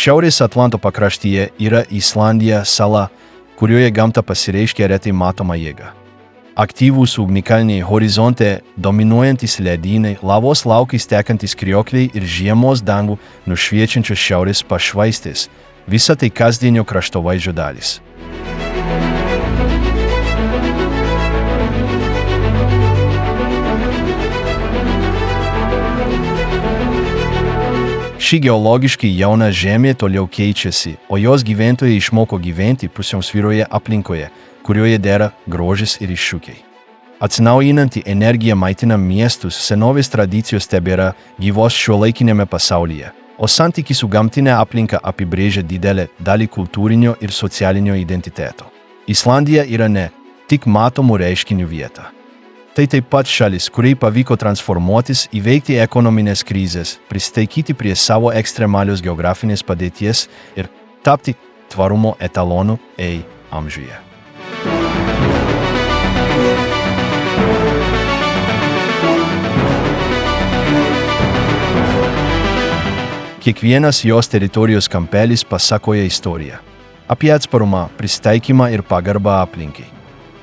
Šiaurės Atlanto pakraštyje yra Islandija sala, kurioje gamta pasireiškia retai matoma jėga. Aktyvūs ugnikalniai horizonte, dominuojantys ledynai, lavos laukais tekantys kriokliai ir žiemos dangų nušviečiančios šiaurės pašvaistės – visa tai kasdienio kraštovaizdžio dalys. Ši geologiškai jauna žemė toliau keičiasi, o jos gyventojai išmoko gyventi pusiausvyroje aplinkoje, kurioje dera grožis ir iššūkiai. Atsinaujinanti energija maitina miestus, senovės tradicijos tebėra gyvos šiuolaikiniame pasaulyje, o santykis su gamtine aplinka apibrėžia didelę dalį kultūrinio ir socialinio identiteto. Islandija yra ne tik matomų reiškinių vieta. Tai taip pat šalis, kuriai pavyko transformuotis, įveikti ekonominės krizės, prisitaikyti prie savo ekstremalios geografinės padėties ir tapti tvarumo etalonu amžiuje. Kiekvienas jos teritorijos kampelis pasakoja istoriją apie atsparumą, prisitaikymą ir pagarbą aplinkai.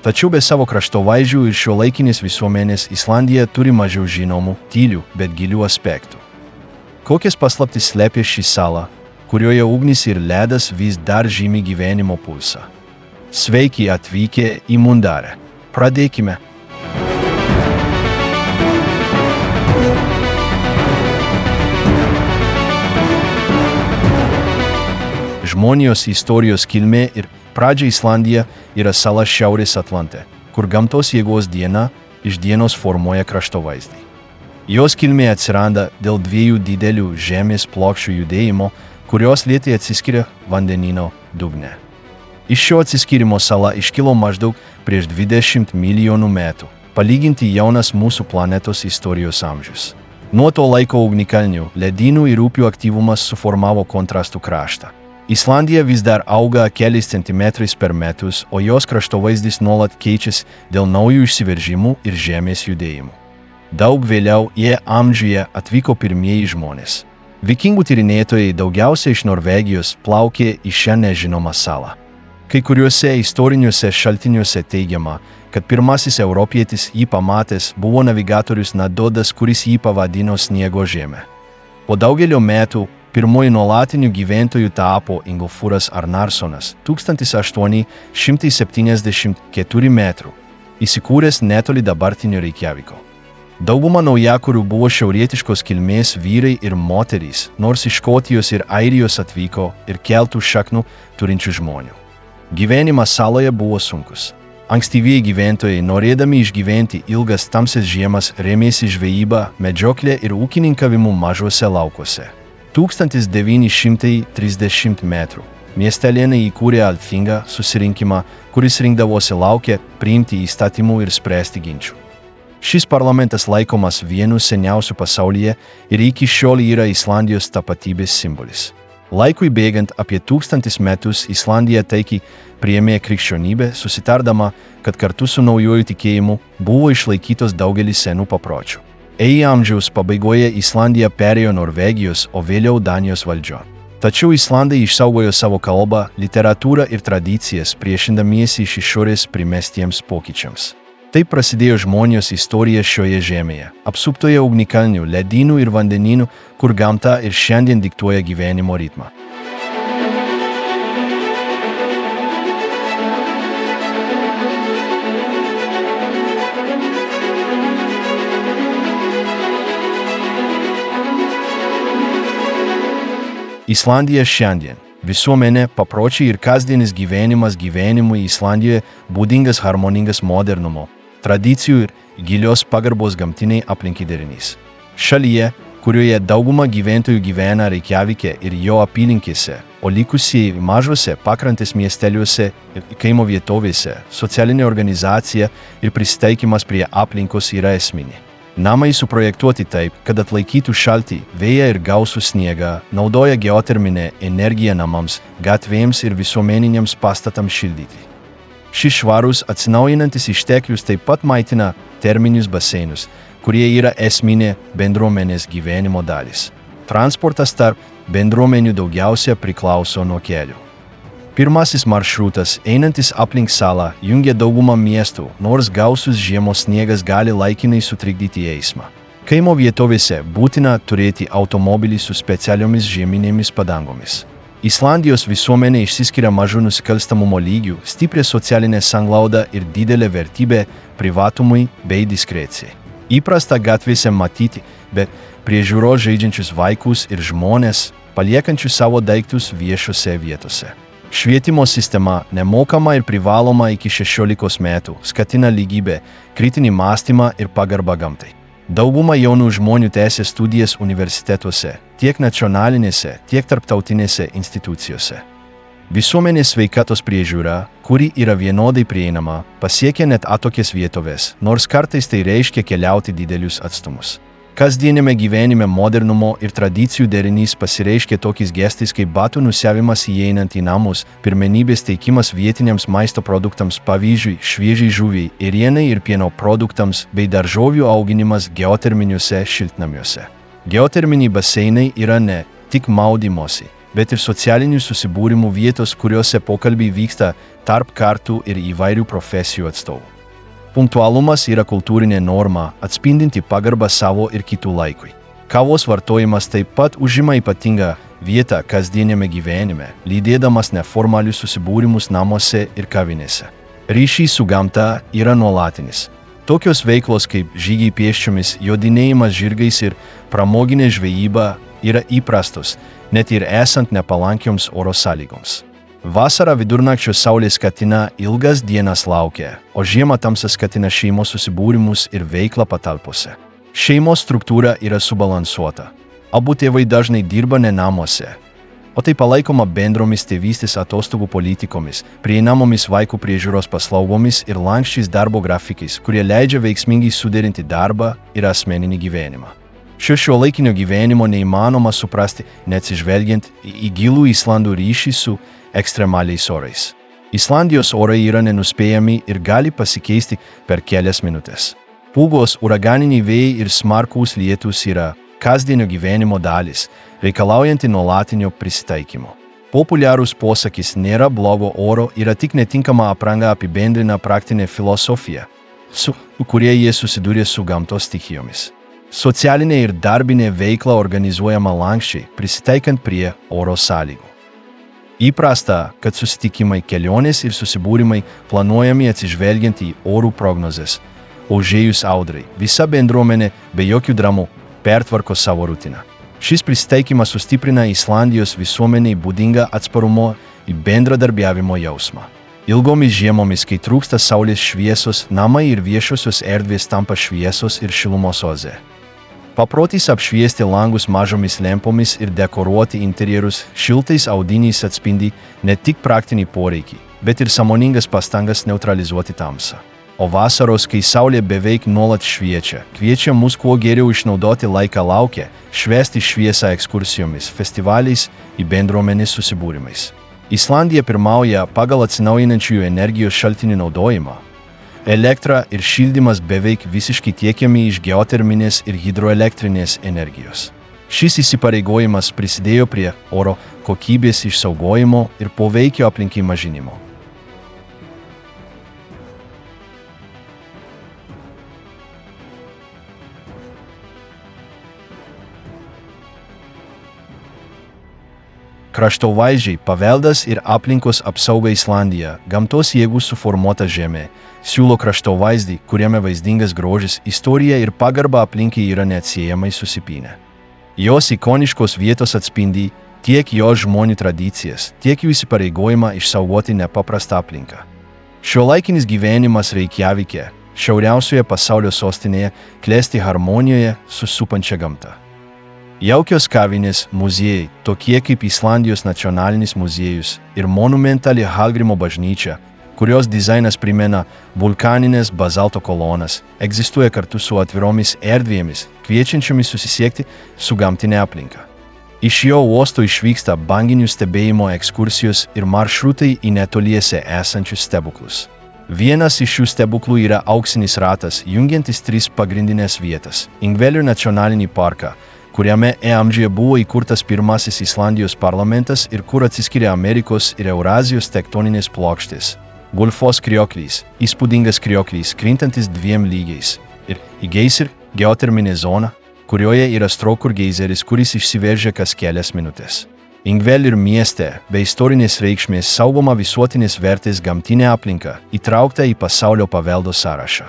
Tačiau be savo kraštovaizdžių ir šiuolaikinės visuomenės Islandija turi mažiau žinomų, tylių, bet gilių aspektų. Kokias paslaptis slėpia ši sala, kurioje ugnis ir ledas vis dar žymi gyvenimo pulsą? Sveiki atvykę į Mundarę. Pradėkime. Žmonijos istorijos kilmė ir pradžia Islandija yra sala Šiaurės Atlante, kur gamtos jėgos diena iš dienos formuoja kraštovaizdį. Jos kilmė atsiranda dėl dviejų didelių žemės plokščių judėjimo, kurios lėtai atsiskiria vandenyno dugne. Iš šio atsiskyrimo sala iškilo maždaug prieš 20 milijonų metų, palyginti jaunas mūsų planetos istorijos amžius. Nuo to laiko ugnikalnių, ledynų ir upių aktyvumas suformavo kontrastų kraštą. Islandija vis dar auga keliais centimetrais per metus, o jos kraštovaizdis nuolat keičiasi dėl naujų išsiveržimų ir žemės judėjimų. Daug vėliau amžiuje atvyko pirmieji žmonės. Vikingų tyrinėtojai daugiausia iš Norvegijos plaukė į šią nežinomą salą. Kai kuriuose istoriniuose šaltiniuose teigiama, kad pirmasis europietis jį pamatęs buvo navigatorius Nadodas, kuris jį pavadino Sniego žemė. Po daugelio metų pirmoji nuolatinių gyventojų tapo Ingolfūras Arnarsonas 1874 metrų, įsikūręs netoli dabartinio Reikjaviko. Dauguma naujakurių buvo šiaurietiškos kilmės vyrai ir moterys, nors iš Škotijos ir Airijos atvyko ir keltų šaknų turinčių žmonių. Gyvenimas saloje buvo sunkus. Ankstyvieji gyventojai, norėdami išgyventi ilgas tamsias žiemas, rėmėsi žvejyba, medžioklė ir ūkininkavimu mažuose laukuose. 1930 metrų miestelėnai įkūrė Althingą susirinkimą, kuris rinkdavosi lauke priimti įstatymų ir spręsti ginčių. Šis parlamentas laikomas vienu seniausių pasaulyje ir iki šiol yra Islandijos tapatybės simbolis. Laikui bėgant apie 1000 metus Islandija taikiai priėmė krikščionybę, susitardama, kad kartu su naujuoju tikėjimu buvo išlaikytos daugelis senų papročių. Amžiaus pabaigoje Islandija perėjo Norvegijos, o vėliau Danijos valdžion. Tačiau islandai išsaugojo savo kalbą, literatūrą ir tradicijas, priešindamiesi iš išorės primestiems pokyčiams. Taip prasidėjo žmonijos istorija šioje žemėje, apsuptoje ugnikalnių, ledynų ir vandenynų, kur gamta ir šiandien diktuoja gyvenimo ritmą. Islandija šiandien. Visuomenė, papročiai ir kasdienis gyvenimas gyvenimui Islandijoje būdingas harmoningas modernumo, tradicijų ir gilios pagarbos gamtiniai aplinkai derinys. Šalyje, kurioje dauguma gyventojų gyvena Reikjavike ir jo apylinkėse, o likusieji mažose pakrantės miesteliuose ir kaimo vietovėse, socialinė organizacija ir prisitaikymas prie aplinkos yra esminė. Namai suprojektuoti taip, kad atlaikytų šaltį, vėją ir gausų sniegą, naudoja geoterminę energiją namams, gatvėms ir visuomeniniams pastatams šildyti. Šis švarus atsinaujinantis išteklius taip pat maitina terminius baseinus, kurie yra esminė bendruomenės gyvenimo dalis. Transportas tarp bendruomenių daugiausia priklauso nuo kelių. Pirmasis maršrutas, einantis aplink salą, jungia daugumą miestų, nors gausus žiemos sniegas gali laikinai sutrikdyti eismą. Kaimo vietovėse būtina turėti automobilį su specialiomis žieminėmis padangomis. Islandijos visuomenė išsiskiria mažu nusikalstamumo lygiu, stipria socialinė sanglauda ir didelė vertybė privatumui bei diskrecijai. Įprasta gatvėse matyti, bet priežiūros žaidžiančius vaikus ir žmonės, paliekančius savo daiktus viešose vietose. Švietimo sistema, nemokama ir privaloma iki 16 metų, skatina lygybę, kritinį mąstymą ir pagarbą gamtai. Dauguma jaunų žmonių tęsia studijas universitetuose, tiek nacionalinėse, tiek tarptautinėse institucijose. Visuomenės sveikatos priežiūra, kuri yra vienodai prieinama, pasiekia net atokias vietovės, nors kartais tai reiškia keliauti didelius atstumus. Kasdienėme gyvenime modernumo ir tradicijų derinys pasireiškia tokiais gestais kaip batų nusiavimas įeinant į namus, pirmenybės teikimas vietiniams maisto produktams, pavyzdžiui, šviežiai žuviai, ėrienai ir pieno produktams, bei daržovių auginimas geoterminiuose šiltnamiuose. Geoterminiai baseinai yra ne tik maudymosi, bet ir socialinių susibūrimų vietos, kuriuose pokalbiai vyksta tarp kartų ir įvairių profesijų atstovų. Punktualumas yra kultūrinė norma, atspindinti pagarbą savo ir kitų laikui. Kavos vartojimas taip pat užima ypatingą vietą kasdienėme gyvenime, lydėdamas neformalius susibūrimus namuose ir kavinėse. Ryšys su gamta yra nuolatinis. Tokios veiklos kaip žygiai pėsčiomis, jodinėjimas žirgais ir pramoginė žvejyba yra įprastos, net ir esant nepalankioms oro sąlygoms. Vasarą vidurnakčio saulė skatina ilgas dienas laukia, o žiemą tamsa skatina šeimos susibūrimus ir veiklą patalpose. Šeimos struktūra yra subalansuota. Abu tėvai dažnai dirba ne namuose, o tai palaikoma bendromis tėvystės atostogų politikomis, prieinamomis vaikų priežiūros paslaugomis ir lanksčiais darbo grafikais, kurie leidžia veiksmingai suderinti darbą ir asmeninį gyvenimą. Šiuolaikinio gyvenimo neįmanoma suprasti, neatsižvelgiant į gilų Islandų ryšį su ekstremaliais orais. Islandijos orai yra nenuspėjami ir gali pasikeisti per kelias minutės. Pūgos, uraganiniai vėjai ir smarkūs lietūs yra kasdienio gyvenimo dalis, reikalaujanti nuolatinio prisitaikymo. Populiarus posakis "nėra blogo oro" yra tik netinkama apranga apibendrina praktinę filosofiją, su kuria jie susidūrė su gamtos stichijomis. Socialinė ir darbinė veikla organizuojama lankščiai, prisitaikant prie oro sąlygų. Įprasta, kad susitikimai, kelionės ir susibūrimai planuojami atsižvelgiant į orų prognozes. Užėjus audrai, visa bendruomenė be jokių dramų pertvarko savo rutiną. Šis prisitaikymas sustiprina Islandijos visuomeniai būdingą atsparumo į bendradarbiavimo jausmą. Ilgomis žiemomis, kai trūksta saulės šviesos, namai ir viešosios erdvės tampa šviesos ir šilumos oazė. Paprotys apšviesti langus mažomis lempomis ir dekoruoti interjerus šiltais audiniais atspindi ne tik praktinį poreikį, bet ir sąmoningas pastangas neutralizuoti tamsą. O vasaros, kai saulė beveik nuolat šviečia, kviečia mus kuo geriau išnaudoti laiką lauke, švęsti šviesą ekskursijomis, festivaliais ir bendruomenės susibūrimais. Islandija pirmauja pagal atsinaujinančių energijos šaltinių naudojimą. Elektra ir šildymas beveik visiškai tiekiami iš geoterminės ir hidroelektrinės energijos. Šis įsipareigojimas prisidėjo prie oro kokybės išsaugojimo ir poveikio aplinkai mažinimo. Kraštovaizdžiai, paveldas ir aplinkos apsauga Islandija, gamtos jėgų suformuota žemė, siūlo kraštovaizdį, kuriame vaizdingas grožis, istorija ir pagarba aplinkai yra neatsiejamai susipynę. Jos ikoniškos vietos atspindi tiek jos žmonių tradicijas, tiek jų įsipareigojimą išsaugoti nepaprastą aplinką. Šiuolaikinis gyvenimas Reikjavike, šiauriausioje pasaulio sostinėje, klesti harmonijoje su supančia gamta. Jaukios kavinės, muziejai, tokie kaip Islandijos nacionalinis muziejus ir monumentali Hallgrímo bažnyčia, kurios dizainas primena vulkaninės bazalto kolonas, egzistuoja kartu su atviromis erdvėmis, kviečiančiomis susisiekti su gamtinė aplinka. Iš jo uosto išvyksta banginių stebėjimo ekskursijos ir maršrutai į netoliese esančius stebuklus. Vienas iš šių stebuklų yra auksinis ratas, jungiantis 3 pagrindinės vietas – Ingvelio nacionalinį parką, kuriame amžiuje buvo įkurtas pirmasis Islandijos parlamentas ir kur atsiskiria Amerikos ir Eurazijos tektoninės plokštės. Gulfos krioklys – įspūdingas krioklys, krintantis 2 lygiais. Ir Geysir – geoterminė zona, kurioje yra Strokur geizeris, kuris išsiveržia kas kelias minutės. Ingvellir mieste be istorinės reikšmės saugoma visuotinės vertės gamtinė aplinka, įtraukta į pasaulio paveldo sąrašą.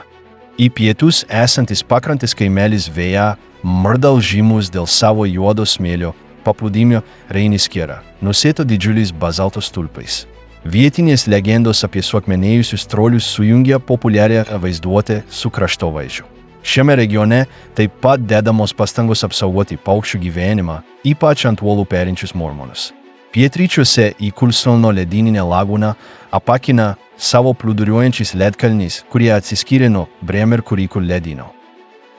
Į pietus esantis pakrantės kaimelis Veja Myrdal žymus dėl savo juodo smėlio paplūdimio Reiniskėra, nusėto didžiuliais bazalto stulpais. Vietinės legendos apie suakmenėjusius trolius sujungia populiarią vaizduotę su kraštovaizdžiu. Šiame regione taip pat dedamos pastangos apsaugoti paukščių gyvenimą, ypač ant uolų perinčius mormonus. Pietryčiuose į Kulsonno ledyninę lagūną apakina savo plūduriuojančiais ledkalniais, kurie atsiskyrė nuo Bremer Kurikul ledyno.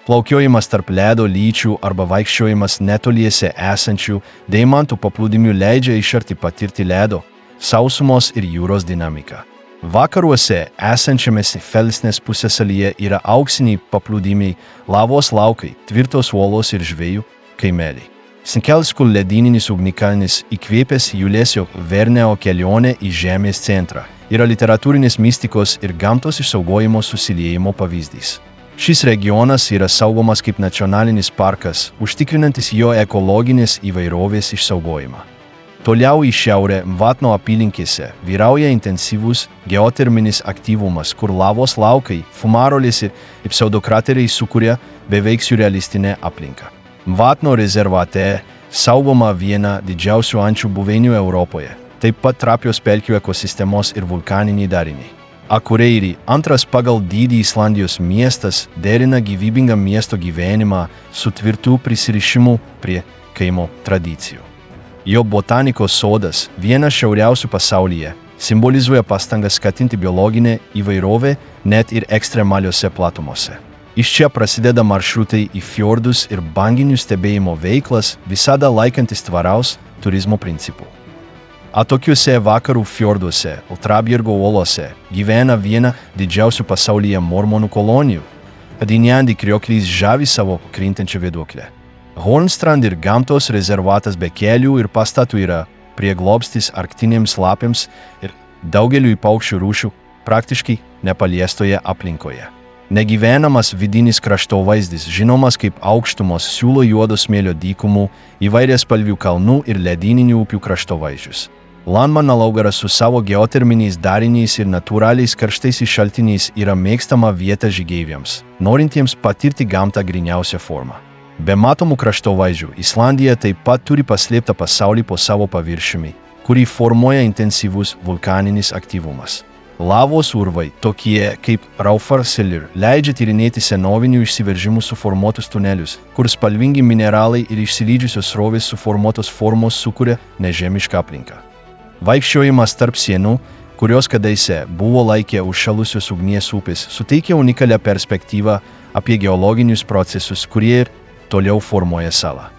Plaukiojimas tarp ledo lyčių arba vaikščiojimas netoliese esančių deimantų paplūdimių leidžia iš arti patirti ledo, sausumos ir jūros dinamiką. Vakaruose esančiame Felsnės pusiasalyje yra auksiniai paplūdimiai, lavos laukai, tvirtos uolos ir žvejų kaimeliai. Sinkelskul ledyninis ugnikalnis įkvėpęs Julesio Verneo kelionę į Žemės centrą yra literatūrinės mistikos ir gamtos išsaugojimo susiliejimo pavyzdys. Šis regionas yra saugomas kaip nacionalinis parkas, užtikrinantis jo ekologinės įvairovės išsaugojimą. Toliau į šiaurę Vatno apylinkėse vyrauja intensyvus geoterminis aktyvumas, kur lavos laukai, fumarolės ir pseudokrateriai sukuria beveik siurrealistinę aplinką. Vatno rezervate saugoma viena didžiausių ančių buveinių Europoje, taip pat trapios pelkių ekosistemos ir vulkaniniai dariniai. Akureyri, antras pagal dydį Islandijos miestas, derina gyvybingą miesto gyvenimą su tvirtų prisirišimu prie kaimo tradicijų. Jo botanikos sodas, vienas šiauriausių pasaulyje, simbolizuoja pastangas skatinti biologinę įvairovę net ir ekstremaliose platumose. Iš čia prasideda maršrutai į fjordus ir banginių stebėjimo veiklas, visada laikantis tvaraus turizmo principų. Atokiuose vakarų fjorduose, Ultrabjergo uolose, gyvena viena didžiausių pasaulyje mormonų kolonijų. Adinjandi krioklys žavi savo krintančią vėduoklę. Hornstrand ir gamtos rezervatas be kelių ir pastatų yra prieglobstis arktinėms lapėms ir daugeliui paukščių rūšių praktiškai nepaliestoje aplinkoje. Negyvenamas vidinis kraštovaizdis, žinomas kaip aukštumos, siūlo juodo smėlio dykumų, įvairiaspalvių kalnų ir ledyninių upių kraštovaizdžius. Landmannalaugaras su savo geoterminiais dariniais ir natūraliais karštais šaltiniais yra mėgstama vieta žygeiviams, norintiems patirti gamtą gryniausią formą. Be matomų kraštovaizdžių, Islandija taip pat turi paslėptą pasaulį po savo paviršiumi, kurį formuoja intensyvus vulkaninis aktyvumas. Lavos urvai, tokie kaip Raufar-Selir, leidžia tyrinėti senovinių išsiveržimų suformuotus tunelius, kur spalvingi mineralai ir išsilydžiusios srovės suformuotos formos sukuria nežemišką aplinką. Vaikščiojimas tarp sienų, kurios kadaise buvo laikę užšalusios ugnies upės, suteikia unikalią perspektyvą apie geologinius procesus, kurie ir toliau formuoja salą.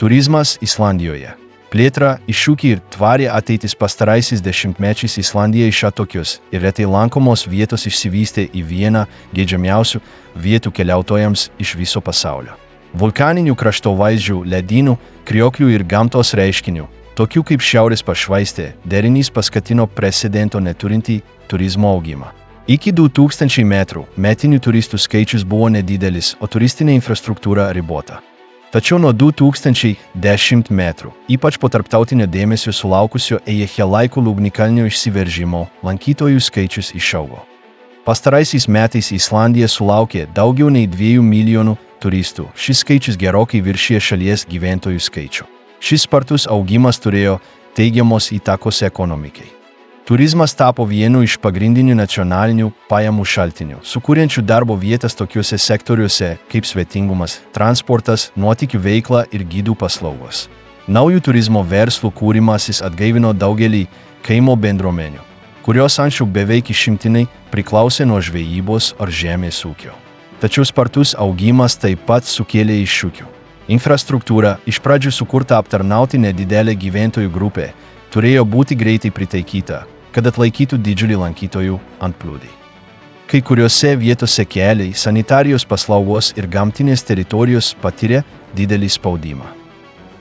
Turizmas Islandijoje. Plėtra, iššūkiai ir tvari ateitis pastaraisiais dešimtmečiais Islandija iš atokios ir retai lankomos vietos išsivystė į vieną geidžiamiausių vietų keliautojams iš viso pasaulio. Vulkaninių kraštovaizdžių, ledynų, krioklių ir gamtos reiškinių, tokių kaip šiaurės pašvaistė, derinys paskatino precedento neturintį turizmo augimą. Iki 2000 metrų metinių turistų skaičius buvo nedidelis, o turistinė infrastruktūra ribota. Tačiau nuo 2010 metrų, ypač po tarptautinio dėmesio sulaukusio Eyjafjallajökull ugnikalnio išsiveržimo, lankytojų skaičius išaugo. Pastaraisiais metais Islandija sulaukė daugiau nei 2 milijonų turistų. Šis skaičius gerokai viršija šalies gyventojų skaičių. Šis spartus augimas turėjo teigiamos įtakos ekonomikai. Turizmas tapo vienu iš pagrindinių nacionalinių pajamų šaltinių, sukuriančių darbo vietas tokiuose sektoriuose kaip svetingumas, transportas, nuotykių veikla ir gidų paslaugos. Naujų turizmo verslų kūrimasis atgaivino daugelį kaimo bendruomenių, kurios anksčiau beveik išimtinai priklausė nuo žvejybos ar žemės ūkio. Tačiau spartus augimas taip pat sukėlė iššūkių. Infrastruktūra, iš pradžių sukurta aptarnauti nedidelę gyventojų grupę, turėjo būti greitai pritaikyta, kad atlaikytų didžiulį lankytojų antplūdį. Kai kuriuose vietose keliai, sanitarijos paslaugos ir gamtinės teritorijos patyrė didelį spaudimą.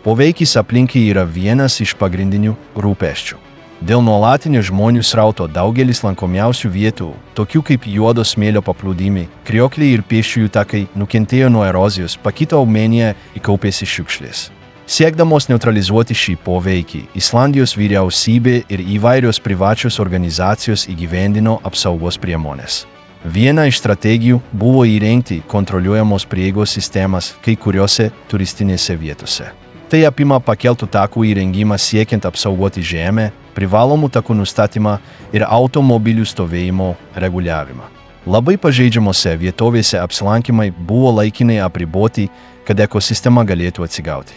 Poveikis aplinkai yra vienas iš pagrindinių rūpesčių. Dėl nuolatinio žmonių srauto daugelis lankomiausių vietų, tokių kaip juodo smėlio paplūdimiai, kriokliai ir pėsčiųjų takai, nukentėjo nuo erozijos, pakito augmenija ir kaupėsi šiukšlės. Siekdamos neutralizuoti šį poveikį, Islandijos vyriausybė ir įvairios privačios organizacijos įgyvendino apsaugos priemones. Viena iš strategijų buvo įrengti kontroliuojamos prieigos sistemas kai kuriuose turistinėse vietose. Tai apima pakeltų takų įrengimą siekiant apsaugoti žemę, privalomų takų nustatymą ir automobilių stovėjimo reguliavimą. Labai pažeidžiamose vietovėse apsilankymai buvo laikinai apriboti, kad ekosistema galėtų atsigauti.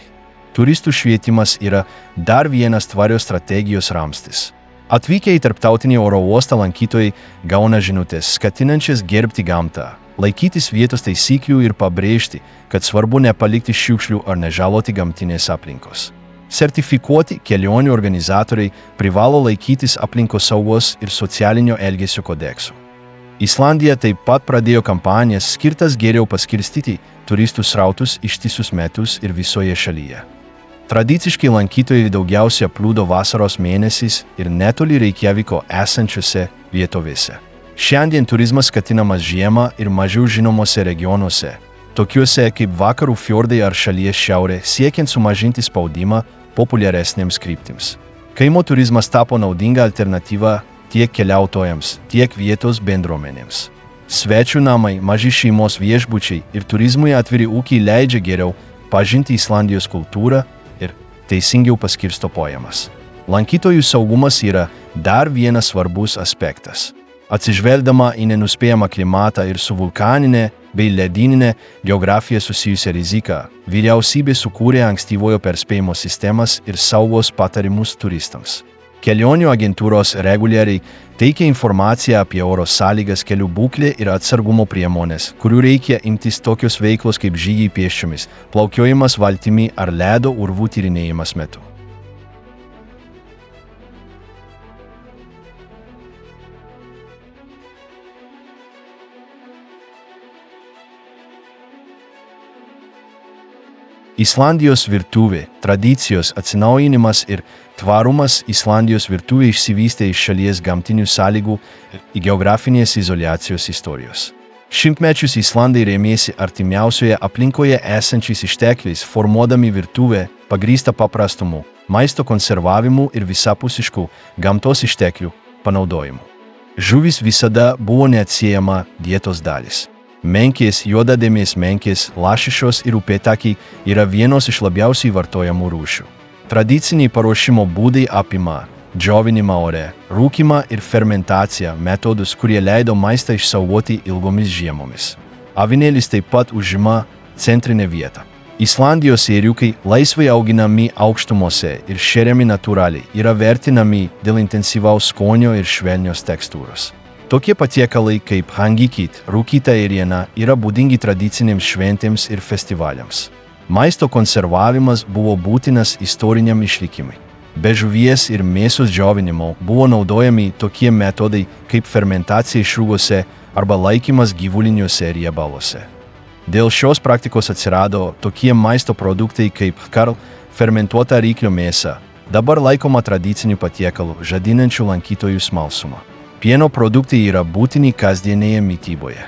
Turistų švietimas yra dar vienas tvarios strategijos ramstis. Atvykę į tarptautinį oro uostą lankytojai gauna žinutes, skatinančias gerbti gamtą, laikytis vietos taisyklių ir pabrėžti, kad svarbu nepalikti šiukšlių ar nežaloti gamtinės aplinkos. Sertifikuoti kelionių organizatoriai privalo laikytis aplinkosaugos ir socialinio elgesio kodeksų. Islandija taip pat pradėjo kampanijas skirtas geriau paskirstyti turistų srautus ištisus metus ir visoje šalyje. Tradiciškai lankytojai daugiausia plūdo vasaros mėnesiais ir netoli Reikjaviko esančiose vietovėse. Šiandien turizmas skatinamas žiemą ir mažiau žinomose regionuose, tokiuose kaip vakarų fjordai ar šalies šiaurė, siekiant sumažinti spaudimą populiaresnėms kryptims. Kaimo turizmas tapo naudinga alternatyva tiek keliautojams, tiek vietos bendruomenėms. Svečių namai, maži šeimos viešbučiai ir turizmui atviri ūkiai leidžia geriau pažinti Islandijos kultūrą ir teisingiau paskirsto pajamas. Lankytojų saugumas yra dar vienas svarbus aspektas. Atsižvelgdama į nenuspėjamą klimatą ir su vulkaninė bei ledyninė geografija susijusią riziką, vyriausybė sukūrė ankstyvojo perspėjimo sistemas ir saugos patarimus turistams. Kelionių agentūros reguliariai teikia informaciją apie oro sąlygas, kelių būklę ir atsargumo priemonės, kurių reikia imtis tokios veiklos kaip žygiai pėsčiomis, plaukiojimas valtimi ar ledo urvų tyrinėjimas metu. Islandijos virtuvė, tradicijos atsinaujinimas ir tvarumas. Islandijos virtuvė išsivystė iš šalies gamtinių sąlygų ir geografinės izoliacijos istorijos. Šimtmečius Islandai rėmėsi artimiausioje aplinkoje esančiais ištekliais, formuodami virtuvę pagrįstą paprastumu, maisto konservavimu ir visapusišku gamtos išteklių panaudojimu. Žuvis visada buvo neatsiejama dietos dalis. Menkės, juodadėmės menkės, lašišos ir upėtakiai yra vienos iš labiausiai vartojamų rūšių. Tradiciniai paruošimo būdai apima džiovinimą ore, rūkymą ir fermentaciją, metodus, kurie leido maistą išsaugoti ilgomis žiemomis. Avinėlis taip pat užima centrinę vietą. Islandijos ėriukai laisvai auginami aukštumose ir šeriami natūraliai yra vertinami dėl intensyvaus skonio ir švelnios tekstūros. Tokie patiekalai kaip hangikit, rūkyta ėriena, yra būdingi tradicinėms šventėms ir festivaliams. Maisto konservavimas buvo būtinas istoriniam išlikimui. Be žuvies ir mėsos džiovinimo buvo naudojami tokie metodai kaip fermentacija išrūgose arba laikymas gyvuliniuose riebaluose. Dėl šios praktikos atsirado tokie maisto produktai kaip karl, fermentuota ryklio mėsa, dabar laikoma tradiciniu patiekalu, žadinančiu lankytojų smalsumą. Pieno produktai yra būtini kasdienėje mityboje.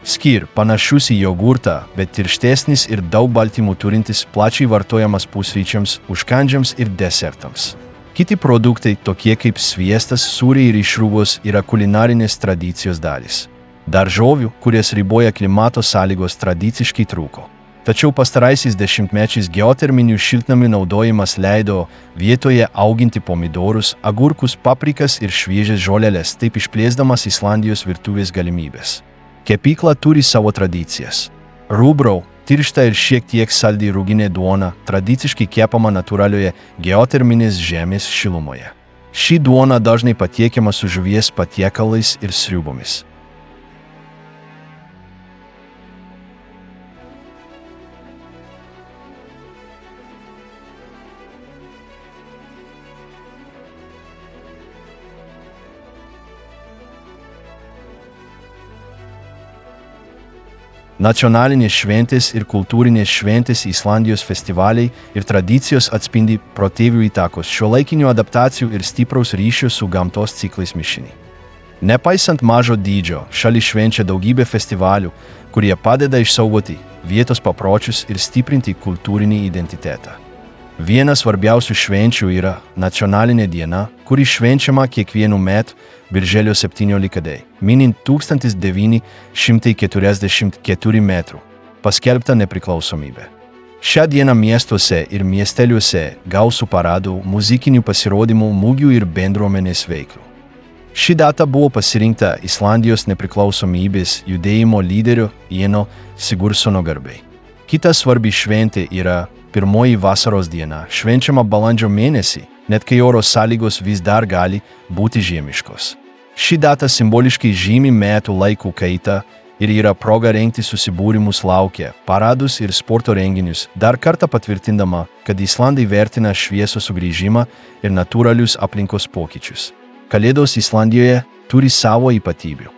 Skyr, panašus į jogurtą, bet tirštesnis ir daug baltymų turintis, plačiai vartojamas pusryčiams, užkandžiams ir desertams. Kiti produktai, tokie kaip sviestas, sūriai ir išrūgos, yra kulinarinės tradicijos dalis. Daržovių, kurias riboja klimato sąlygos, tradiciškai trūko. Tačiau pastaraisiais dešimtmečiais geoterminių šiltnamių naudojimas leido vietoje auginti pomidorus, agurkus, paprikas ir šviežias žoleles, taip išplėsdamas Islandijos virtuvės galimybės. Kepykla turi savo tradicijas. Rūbrau, tiršta ir šiek tiek saldi ruginė duona, tradiciškai kepama natūralioje geoterminės žemės šilumoje. Ši duona dažnai patiekiama su žuvies patiekalais ir sriubomis. Nacionalinės šventės ir kultūrinės šventės Islandijos festivaliai ir tradicijos atspindi protėvių įtakos, šiuolaikinių adaptacijų ir stipraus ryšio su gamtos ciklais mišinį. Nepaisant mažo dydžio, šalis švenčia daugybę festivalių, kurie padeda išsaugoti vietos papročius ir stiprinti kultūrinį identitetą. Vienas svarbiausių švenčių yra nacionalinė diena, kuri švenčiama kiekvienų metų birželio 17, minint 1944 metų paskelbtą nepriklausomybę. Šią dieną miestuose ir miesteliuose gausu paradų, muzikinių pasirodymų, mugių ir bendruomenės veiklų. Ši data buvo pasirinkta Islandijos nepriklausomybės judėjimo lyderio Jeno Sigurðssono garbei. Kita svarbi šventė yra pirmoji vasaros diena, švenčiama balandžio mėnesį, net kai oro sąlygos vis dar gali būti žiemiškos. Ši data simboliškai žymi metų laikų kaitą ir yra proga rengti susibūrimus lauke, paradus ir sporto renginius, dar kartą patvirtindama, kad Islandai vertina šviesos sugrįžimą ir natūralius aplinkos pokyčius. Kalėdos Islandijoje turi savo ypatybių.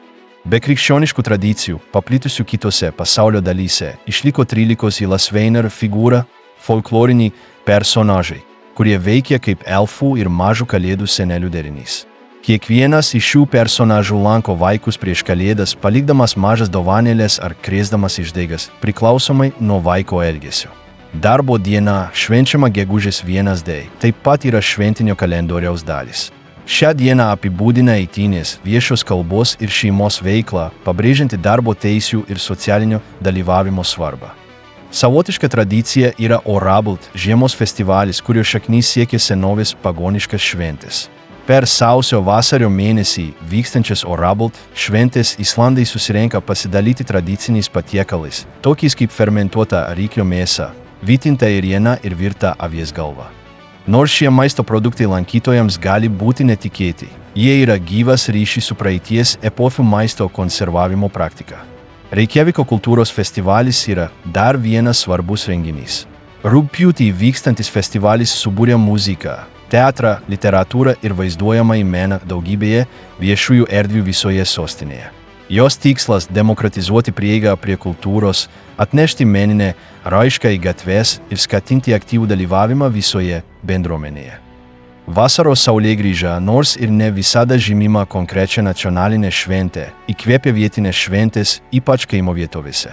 Be krikščioniškų tradicijų, paplitusių kitose pasaulio dalyse, išliko 13 Ilasveiner figūra, folkloriniai personažai, kurie veikia kaip elfų ir mažų kalėdų senelių derinys. Kiekvienas iš šių personažų lanko vaikus prieš kalėdas, palikdamas mažas dovanėlės ar krėsdamas išdaigas, priklausomai nuo vaiko elgesio. Darbo diena, švenčiama gegužės 1 taip pat yra šventinio kalendoriaus dalis. Šią dieną apibūdina eitynės, viešos kalbos ir šeimos veiklą, pabrėžianti darbo teisių ir socialinio dalyvavimo svarbą. Savotiška tradicija yra Orabult, žiemos festivalis, kurio šaknys siekia senovės pagoniškas šventės. Per sausio-vasario mėnesį vykstančias Orabult šventės Islandai susirenka pasidalyti tradiciniais patiekalais, tokiais kaip fermentuota ryklio mėsa, vytinta ėriena ir virta avies galva. Nors šie maisto produktai lankytojams gali būti netikėti, jie yra gyvas ryšys su praeities epochų maisto konservavimo praktika. Reikjaviko kultūros festivalis yra dar vienas svarbus renginys. Rugpjūtį vykstantis festivalis subūrė muziką, teatrą, literatūrą ir vaizduojamąjį meną daugybėje viešųjų erdvių visoje sostinėje. Jos tikslas – demokratizuoti prieigą prie kultūros, atnešti meninę raišką į gatves ir skatinti aktyvų dalyvavimą visoje bendruomenėje. Vasaros saulėgrįža, nors ir ne visada žymima konkrečią nacionalinę šventę, įkvėpia vietinės šventės, ypač kaimo vietovėse.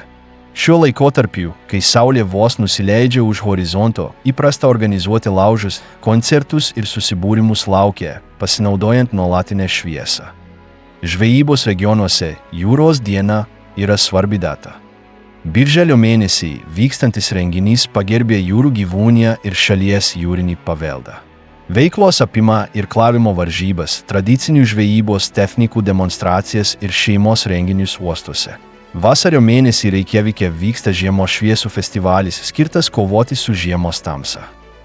Šiuo laikotarpiu, kai saulė vos nusileidžia už horizonto, įprasta organizuoti laužus, koncertus ir susibūrimus lauke, pasinaudojant nuolatinę šviesą. Žvejybos regionuose jūros diena yra svarbi data. Birželio mėnesį vykstantis renginys pagerbė jūrų gyvūniją ir šalies jūrinį paveldą. Veiklos apima irklavimo varžybas, tradicinių žvejybos technikų demonstracijas ir šeimos renginius uostuose. Vasario mėnesį Reikjavike vyksta žiemos šviesų festivalis, skirtas kovoti su žiemos tamsa.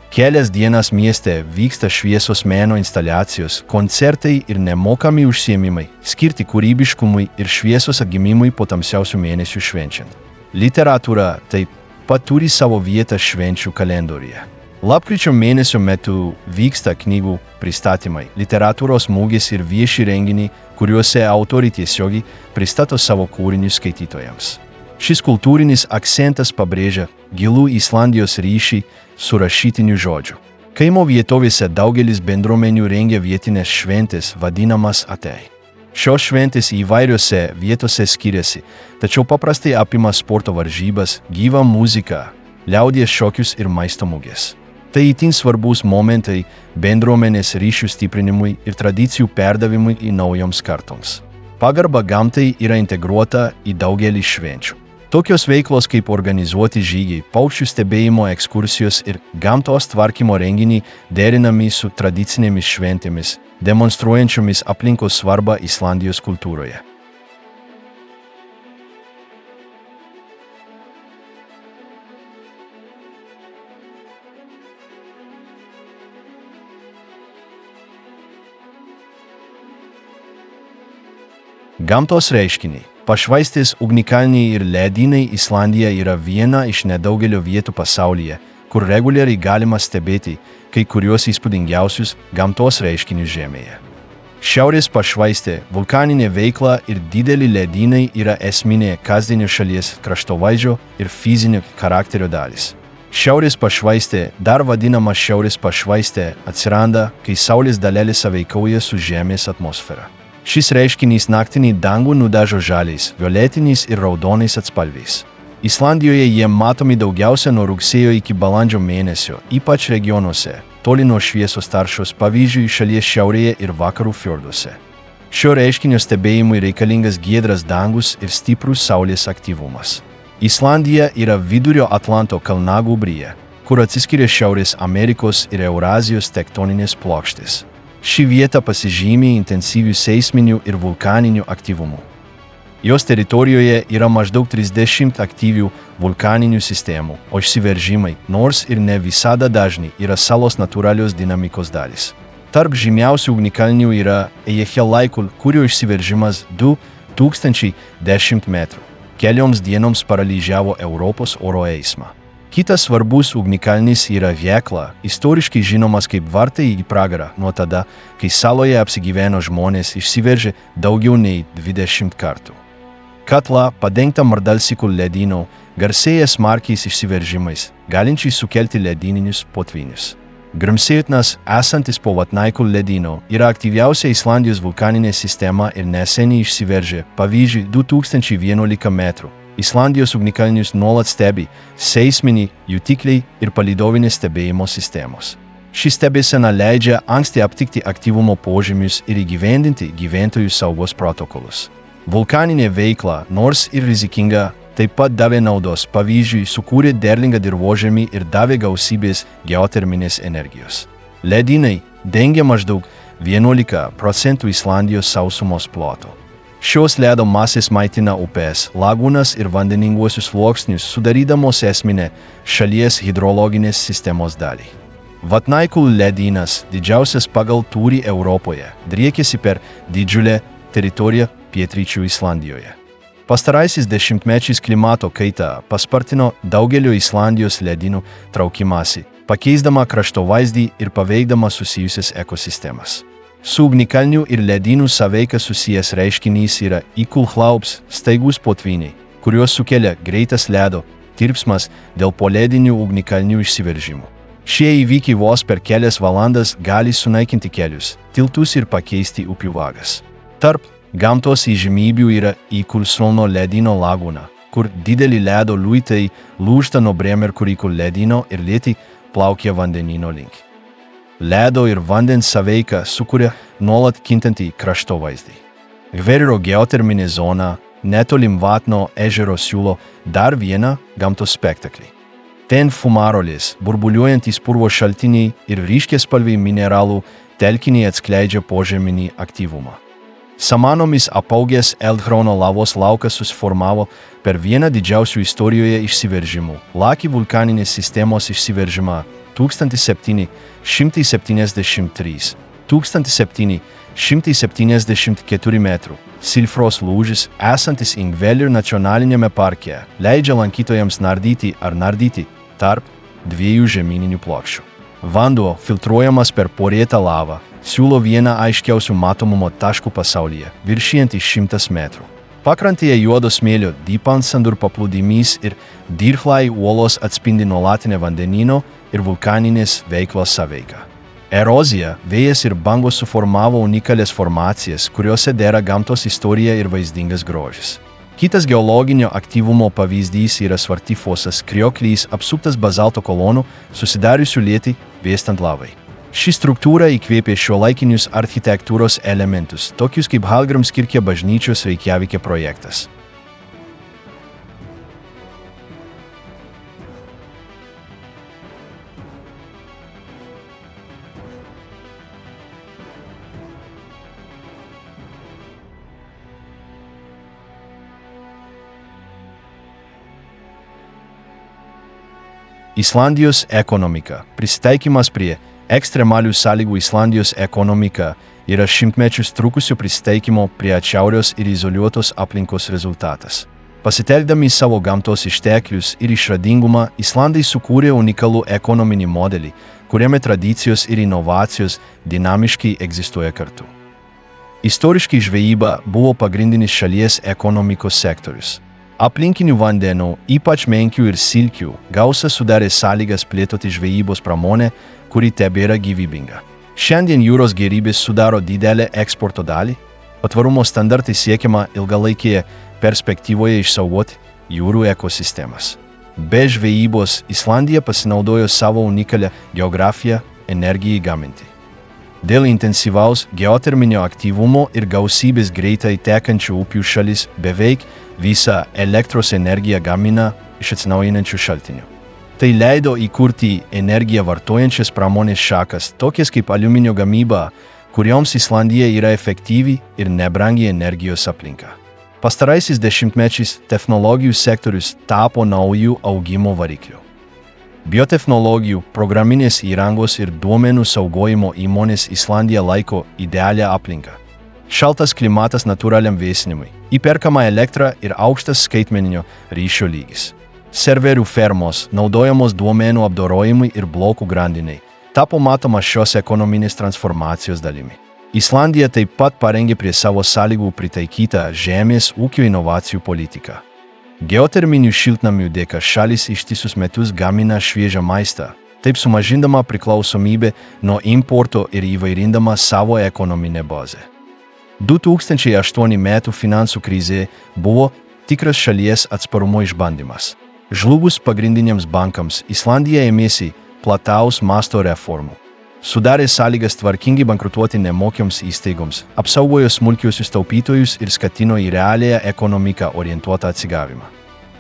Kelias dienas mieste vyksta šviesos meno instaliacijos, koncertai ir nemokami užsiėmimai, skirti kūrybiškumui ir šviesos atgimimui po tamsiausių mėnesių švenčiant. Literatūra taip pat turi savo vietą švenčių kalendoriuje. Lapkričio mėnesio metu vyksta knygų pristatymai, literatūros mugės ir vieši renginiai, kuriuose autoriai tiesiogiai pristato savo kūrinius skaitytojams. Šis kultūrinis akcentas pabrėžia gilų Islandijos ryšį su rašytiniu žodžiu. Kaimo vietovėse daugelis bendruomenių rengia vietinės šventės, vadinamas atei. Šios šventės įvairiose vietose skiriasi, tačiau paprastai apima sporto varžybas, gyvą muziką, liaudies šokius ir maisto mugės. Tai itin svarbus momentai bendruomenės ryšių stiprinimui ir tradicijų perdavimui į naujoms kartoms. Pagarba gamtai yra integruota į daugelį švenčių. Tokios veiklos kaip organizuoti žygiai, paukščių stebėjimo ekskursijos ir gamtos tvarkymo renginiai derinami su tradicinėmis šventėmis, demonstruojančiomis aplinkos svarbą Islandijos kultūroje. Gamtos reiškiniai. Pašvaistės, ugnikalniai ir ledynai Islandija yra viena iš nedaugelio vietų pasaulyje, kur reguliariai galima stebėti kai kuriuos įspūdingiausius gamtos reiškinius Žemėje. Šiaurės pašvaistė, vulkaninė veikla ir dideli ledynai yra esminė kasdienio šalies kraštovaizdžio ir fizinio charakterio dalis. Šiaurės pašvaistė, dar vadinama šiaurės pašvaistė, atsiranda, kai saulės dalelės sąveikauja su Žemės atmosfera. Šis reiškinys naktinį dangų nudažo žaliais, violetiniais ir raudonais atspalviais. Islandijoje jie matomi daugiausia nuo rugsėjo iki balandžio mėnesio, ypač regionuose, toli nuo šviesos taršos, pavyzdžiui, šalies šiaurėje ir vakarų fjorduose. Šio reiškinio stebėjimui reikalingas giedras dangus ir stiprus saulės aktyvumas. Islandija yra Vidurio Atlanto kalnagūbryje, kur atsiskiria Šiaurės Amerikos ir Eurazijos tektoninės plokštės. Ši vieta pasižymi intensyviu seisminiu ir vulkaniniu aktyvumu. Jos teritorijoje yra maždaug 30 aktyvių vulkaninių sistemų, o išsiveržimai, nors ir ne visada dažni, yra salos natūralios dinamikos dalis. Tarp žymiausių ugnikalnių yra Eyjafjallajökull, kurio išsiveržimas 2010 metrų. Kelioms dienoms paralyžiavo Europos oro eismą. Kitas svarbus ugnikalnis yra Hekla, istoriškai žinomas kaip vartai į pragarą, nuo tada, kai saloje apsigyveno žmonės, išsiveržė daugiau nei 20 kartų. Katla, padengta mardalsikų ledyno, garsėja smarkiais išsiveržimais, galinčiai sukelti ledyninius potvynius. Grimsėtinas, esantis po Vatnajökull ledyno, yra aktyviausia Islandijos vulkaninė sistema ir neseniai išsiveržė, pavyzdžiui, 2011 metrų. Islandijos ugnikalnius nuolat stebi seisminiai jutikliai ir palydovinės stebėjimo sistemos. Ši stebėsena leidžia anksti aptikti aktyvumo požymius ir įgyvendinti gyventojų saugos protokolus. Vulkaninė veikla, nors ir rizikinga, taip pat davė naudos, pavyzdžiui, sukūrė derlingą dirvožemį ir davė gausybės geoterminės energijos. Ledynai dengia maždaug 11% Islandijos sausumos ploto. Šios ledo masės maitina upės, lagūnas ir vandeninguosius sluoksnius, sudarydamos esminę šalies hidrologinės sistemos dalį. Vatnajökull ledynas, didžiausias pagal tūrį Europoje, driekiasi per didžiulę teritoriją pietryčių Islandijoje. Pastaraisiais dešimtmečiais klimato kaita paspartino daugelio Islandijos ledynų traukimąsi, pakeisdama kraštovaizdį ir paveikdama susijusias ekosistemas. Su ugnikalnių ir ledynų sąveika susijęs reiškinys yra įkulhlaups, staigus potvyniai, kuriuos sukelia greitas ledo tirpsmas dėl poledinių ugnikalnių išsiveržimų. Šie įvykiai vos per kelias valandas gali sunaikinti kelius, tiltus ir pakeisti upių vagas. Tarp gamtos įžymybių yra Íkulsholno ledyno lagūna, kur dideli ledo luitai lūžta nuo Bremerkurikull ledyno ir lėtai plaukia vandenyno link. Ledo ir vandens sąveika sukuria nuolat kintantį kraštovaizdį. Gveriro geoterminė zona netolim Vatno ežero siūlo dar vieną gamtos spektaklį. Ten fumarolės, burbuliuojantys purvo šaltiniai ir ryškiaspalviai mineralų telkiniai atskleidžia požeminį aktyvumą. Samanomis apaugęs Eldhrono lavos laukas susiformavo per vieną didžiausių istorijoje išsiveržimų – Laki vulkaninės sistemos išsiveržimą 1773, 1774 metrų. Silfros lūžis, esantis Ingvellir nacionalinėme parke, leidžia lankytojams nardyti tarp dviejų žemyninių plokščių. Vanduo, filtruojamas per porėtą lavą, siūlo vieną aiškiausių matomumo taškų pasaulyje, viršijantį 100 metrų. Pakrantėje juodo smėlio Dypansandur paplūdimys ir Dyrflai uolos atspindi nuolatinę vandenyno ir vulkaninės veiklos sąveiką. Erozija, vėjas ir bangos suformavo unikalias formacijas, kuriuose dera gamtos istorija ir vaizdingas grožis. Kitas geologinio aktyvumo pavyzdys yra Svartifosas krioklys apsuptas bazalto kolonų, susidariusių lėtai vėstant lavai. Ši struktūra įkvėpė šiuolaikinius architektūros elementus, tokius kaip Hallgrímskirkja bažnyčios Reikjavike projektas. Islandijos ekonomika. Prisitaikymas prie ekstremalių sąlygų. Islandijos ekonomika yra šimtmečius trukusio prisitaikymo prie atšiaurios ir izoliuotos aplinkos rezultatas. Pasitelkdami savo gamtos išteklius ir išradingumą, islandai sukūrė unikalų ekonominį modelį, kuriame tradicijos ir inovacijos dinamiškai egzistuoja kartu. Istoriškai žvejyba buvo pagrindinis šalies ekonomikos sektorius. Aplinkinių vandenų, ypač menkių ir silkių, gausa sudarė sąlygas plėtoti žvejybos pramonę, kuri tebėra gyvybinga. Šiandien jūros gėrybės sudaro didelę eksporto dalį, o tvarumo standartai siekiama ilgalaikėje perspektyvoje išsaugoti jūrų ekosistemas. Be žvejybos Islandija pasinaudojo savo unikalią geografiją energijai gaminti. Dėl intensyvaus geoterminio aktyvumo ir gausybės greitai tekančių upių šalis beveik visą elektros energiją gamina iš atsinaujinančių šaltinių. Tai leido įkurti energiją vartojančias pramonės šakas, tokias kaip aliuminio gamyba, kurioms Islandija yra efektyvi ir nebrangi energijos aplinka. Pastaraisiais dešimtmečiais technologijų sektorius tapo naujų augimo variklių. Biotechnologijų, programinės įrangos ir duomenų saugojimo įmonės Islandiją laiko idealią aplinką. Šaltas klimatas natūraliam vėsinimui, įperkama elektra ir aukštas skaitmeninio ryšio lygis. Serverių fermos, naudojamos duomenų apdorojimui ir blokų grandiniai, tapo matoma šios ekonominės transformacijos dalimi. Islandija taip pat parengė prie savo sąlygų pritaikytą žemės ūkio inovacijų politiką. Geoterminių šiltnamių dėka šalis ištisus metus gamina šviežią maistą, taip sumažindama priklausomybę nuo importo ir įvairindama savo ekonominę bazę. 2008 metų finansų krizė buvo tikras šalies atsparumo išbandymas. Žlugus pagrindiniams bankams, Islandija ėmėsi plataus masto reformų. Sudarė sąlygas tvarkingai bankrutuoti nemokioms įstaigoms, apsaugojo smulkiuosius taupytojus ir skatino į realiąją ekonomiką orientuotą atsigavimą.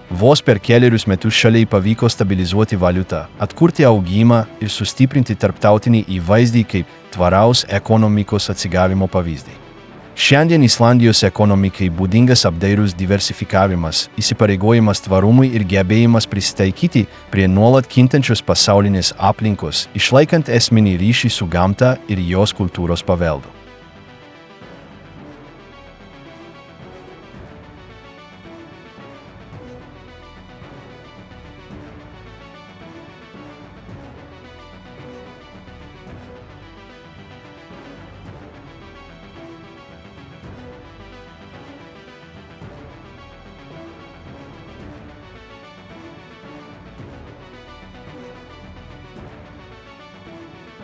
Vos per kelerius metus šaliai pavyko stabilizuoti valiutą, atkurti augimą ir sustiprinti tarptautinį įvaizdį kaip tvaraus ekonomikos atsigavimo pavyzdį. Šiandien Islandijos ekonomikai būdingas apdairus diversifikavimas, įsipareigojimas tvarumui ir gebėjimas prisitaikyti prie nuolat kintančios pasaulinės aplinkos, išlaikant esminį ryšį su gamta ir jos kultūros paveldu.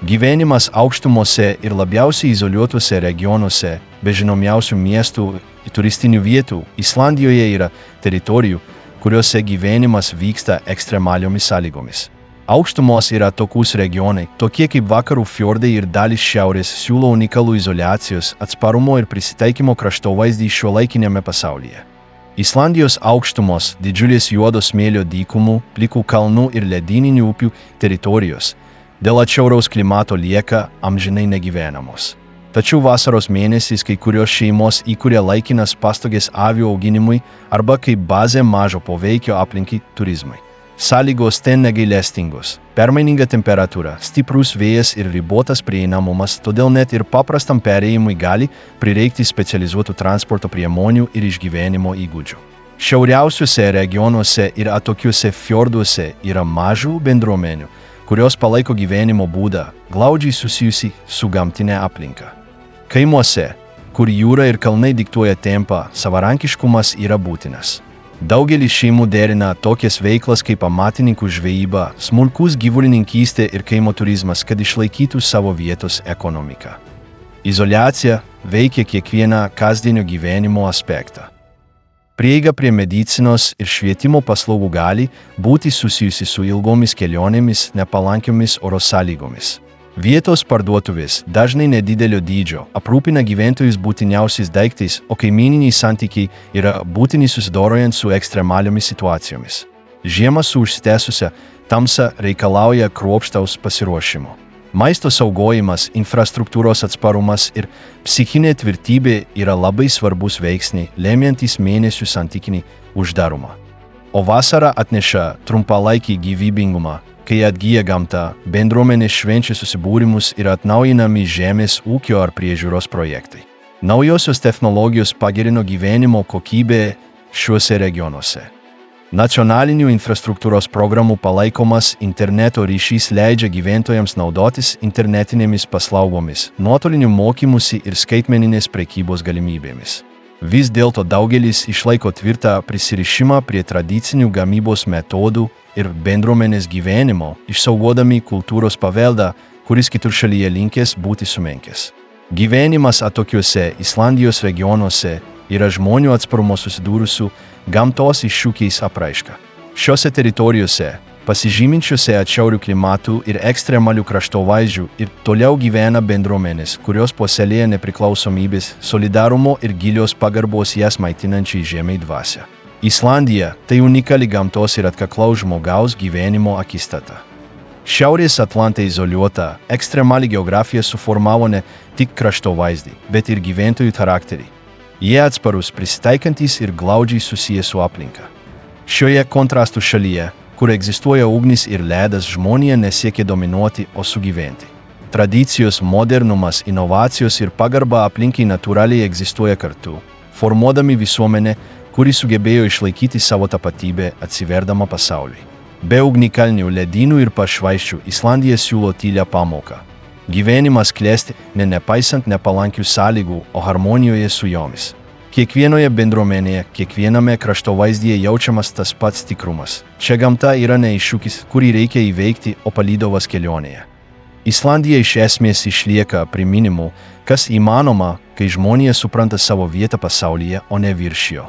Gyvenimas aukštumose ir labiausiai izoliuotuose regionuose, be žinomiausių miestų ir turistinių vietų, Islandijoje yra teritorijų, kuriuose gyvenimas vyksta ekstremaliomis sąlygomis. Aukštumos yra tokus regionai, tokie kaip vakarų fjordai ir dalis šiaurės, siūlo unikalų izoliacijos, atsparumo ir prisitaikymo kraštovaizdį šiuolaikiniame pasaulyje. Islandijos aukštumos, didžiulės juodo smėlio dykumų, plikų kalnų ir ledyninių upių teritorijos dėl atšiauraus klimato lieka amžinai negyvenamos. Tačiau vasaros mėnesiais kai kurios šeimos įkuria laikinas pastogės avių auginimui arba kaip bazė mažo poveikio aplinkai turizmui. Sąlygos ten negailestingos, permaininga temperatūra, stiprus vėjas ir ribotas prieinamumas, todėl net ir paprastam perėjimui gali prireikti specializuotų transporto priemonių ir išgyvenimo įgūdžių. Šiauriausiuose regionuose ir atokiuose fjorduose yra mažų bendruomenių, kurios palaiko gyvenimo būdą, glaudžiai susijusi su gamtinė aplinka. Kaimuose, kur jūra ir kalnai diktuoja tempą, savarankiškumas yra būtinas. Daugelis šeimų derina tokias veiklas kaip amatininkų žvejyba, smulkus gyvulininkystė ir kaimo turizmas, kad išlaikytų savo vietos ekonomiką. Izoliacija veikia kiekvieną kasdienio gyvenimo aspektą. Prieiga prie medicinos ir švietimo paslaugų gali būti susijusi su ilgomis kelionėmis, nepalankiomis oro sąlygomis. Vietos parduotuvės, dažnai nedidelio dydžio, aprūpina gyventojus būtiniausiais daiktais, o kaimyniniai santykiai yra būtini susidorojant su ekstremaliomis situacijomis. Žiema su užsitęsusia tamsa reikalauja kruopštaus pasiruošimo. Maisto saugojimas, infrastruktūros atsparumas ir psichinė tvirtybė yra labai svarbus veiksniai, lemiantys mėnesių santykinį uždarumą. O vasara atneša trumpalaikį gyvybingumą, kai atgyja gamta, bendruomenės švenčia susibūrimus ir atnaujinami žemės ūkio ar priežiūros projektai. Naujosios technologijos pagerino gyvenimo kokybę šiuose regionuose. Nacionalinių infrastruktūros programų palaikomas interneto ryšys leidžia gyventojams naudotis internetinėmis paslaugomis, nuotoliniu mokymusi ir skaitmeninės prekybos galimybėmis. Vis dėlto daugelis išlaiko tvirtą prisirišimą prie tradicinių gamybos metodų ir bendruomenės gyvenimo, išsaugodami kultūros paveldą, kuris kitur šalyje linkęs būti sumenkęs. Gyvenimas atokiuose Islandijos regionuose yra žmonių atsparumo susidūrusių gamtos iššūkiais apraiška. Šiose teritorijose, pasižyminčiose atšiaurių klimatų ir ekstremalių kraštovaizdžių, ir toliau gyvena bendruomenės, kurios puoselėja nepriklausomybės, solidarumo ir gilios pagarbos jas maitinančiai žemei dvasią. Islandija – tai unikali gamtos ir atkaklaus žmogaus gyvenimo akistata. Šiaurės Atlante izoliuota, ekstremali geografija suformavo ne tik kraštovaizdį, bet ir gyventojų charakterį. Jie atsparus, prisitaikantys ir glaudžiai susiję su aplinka. Šioje kontrastų šalyje, kur egzistuoja ugnis ir ledas, žmonija nesiekia dominuoti, o sugyventi. Tradicijos, modernumas, inovacijos ir pagarba aplinkai natūraliai egzistuoja kartu, formuodami visuomenę, kuri sugebėjo išlaikyti savo tapatybę atsiverdama pasauliui. Be ugnikalnių, ledynų ir pašvaisčių Islandija siūlo tylią pamoką. Gyvenimas klesti nepaisant nepalankių sąlygų, o harmonijoje su jomis. Kiekvienoje bendruomenėje, kiekviename kraštovaizdyje jaučiamas tas pats tikrumas. Čia gamta yra ne iššūkis, kurį reikia įveikti, o palydovas kelionėje. Islandija iš esmės išlieka priminimu, kas įmanoma, kai žmonija supranta savo vietą pasaulyje, o ne virš jo.